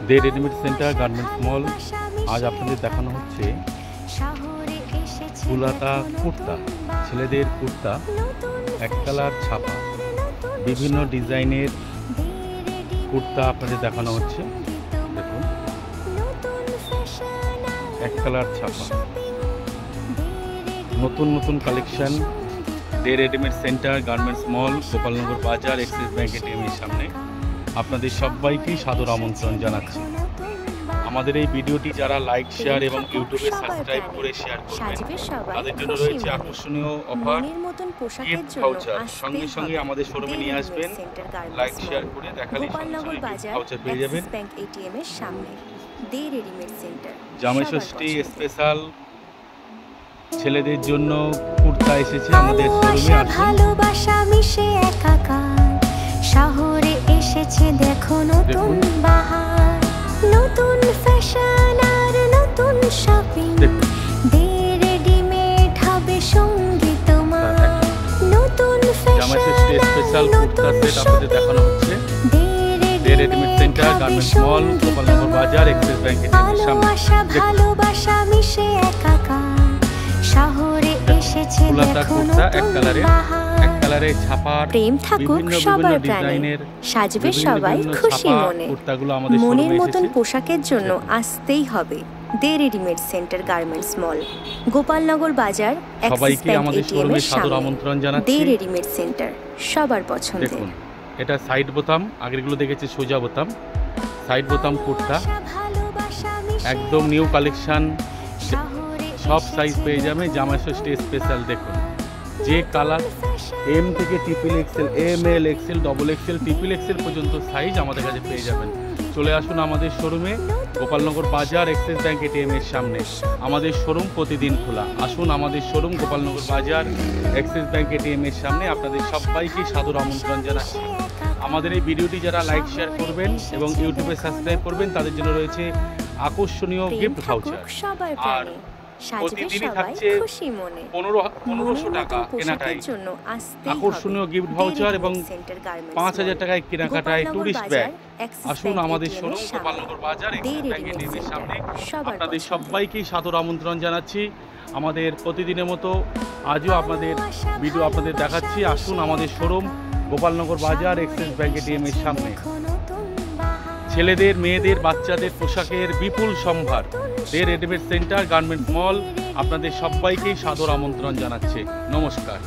দে readymade centre garments মল। আজ আপনাদের দেখানো হচ্ছে ফুলাতা কুর্তা, ছেলেদের কুর্তা, এক কালার ছাপা, বিভিন্ন ডিজাইনের কুর্তা আপনাদের দেখানো হচ্ছে। দেখুন, এক কালার ছাপা, নতুন নতুন কালেকশন। দে রেডিমেড সেন্টার গার্মেন্টস মল, গোপালনগর বাজার, এক্সিস ব্যাংক এটিএমের সামনে আপনাদের সবাইকেই সাদর আমন্ত্রণ জানাচ্ছি। আমাদের এই ভিডিওটি যারা লাইক, শেয়ার এবং ইউটিউবে সাবস্ক্রাইব করে শেয়ার করবেন তাদের জন্য রয়েছে আকর্ষণীয় অফার, গিফট ভাউচার। সঙ্গে সঙ্গে আমাদের শোরুমে নিয়ে আসবেন, লাইক শেয়ার করে দেখালে গোপালনগর বাজার ভাউচার পেয়ে যাবেন। ব্যাংক এটিএমের সামনে দে রেডিমেড সেন্টার। জামাই ষষ্ঠী স্পেশাল ছেলেদের জন্য কুর্তা এসেছে আমাদের শোরুমে। ভালোবাসা মিশে একাকার, শহরে এসেছে দেখো নতুন বাহার, নতুন ফ্যাশন আর নতুন শপিং। দে রেডিমেড হবে সঙ্গী তোমার, নতুন জামাই ষষ্ঠী স্পেশাল কুর্তা সেট আপনাদের দেখানো হচ্ছে। দে রেডিমেড সেন্টার গার্মেন্টস মল, গোপালনগর বাজার, এক্সিস ব্যাংক এটিএমের সামনে। ভালোবাসা মিশে একাকার, শহরে এসেছে দেখো এক কালারে ছাপা, প্রেম থাকুক সবার প্রাণে, সাজবে সবাই খুশি মনে। মনের মতন পোশাকের জন্য আসতেই হবে দে রেডিমেড সেন্টার গার্মেন্টস মল, গোপালনগর বাজার, এক্সিস ব্যাংক এটিএমের সামনে। দে রেডিমেড সেন্টার সবার পছন্দের। দেখুন, এটা সাইড বোতাম, আগেরগুলো দেখেছি সোজা বোতাম, সাইড বোতাম কুর্তা, একদম নিউ কালেকশন। সব সাইজ পেয়ে যাবে। জামাই ষষ্ঠী স্পেশাল দেখুন, যে কালার এম থেকে triple XL, M L XL, double XL, triple XL পর্যন্ত সাইজ আমাদের কাছে পেয়ে যাবেন। চলে আসুন আমাদের শোরুমে, গোপালনগর বাজার, এক্সিস ব্যাংক এটিএমের সামনে। আমাদের শোরুম প্রতিদিন খোলা। আসুন আমাদের শোরুম গোপালনগর বাজার, এক্সিস ব্যাংক এটিএমের সামনে। আপনাদের সবাইকে সাদর আমন্ত্রণ জানাচ্ছি। আমাদের এই ভিডিওটি যারা লাইক শেয়ার করবেন এবং ইউটিউবে সাবস্ক্রাইব করবেন তাদের জন্য রয়েছে আকর্ষণীয় গিফট ভাউচার। আর প্রতিদিনই থাকছে 1500 টাকা কেনাকাটায় আকর্ষণীয় গিফট ভাউচার এবং 5000 টাকায় কেনাকাটায় টুরিস্ট ব্যাগ। আসুন আমাদের শোরুম গোপালনগর বাজার, এক্সিস ব্যাংক এটিএমের সামনে। আপনাদের সবাইকেই সাদর আমন্ত্রণ জানাচ্ছি। আমাদের প্রতিদিনের মতো আজও আপনাদের ভিডিও আপনাদের দেখাচ্ছি। আসুন আমাদের শোরুম গোপালনগর বাজার, এক্সিস ব্যাংক এটিএমের সামনে। ছেলেদের, মেয়েদের, বাচ্চাদের পোশাকের বিপুল সম্ভার। দে রেডিমেড সেন্টার গার্মেন্টস মল আপনাদের সবাইকেই সাদর আমন্ত্রণ জানাচ্ছে। নমস্কার।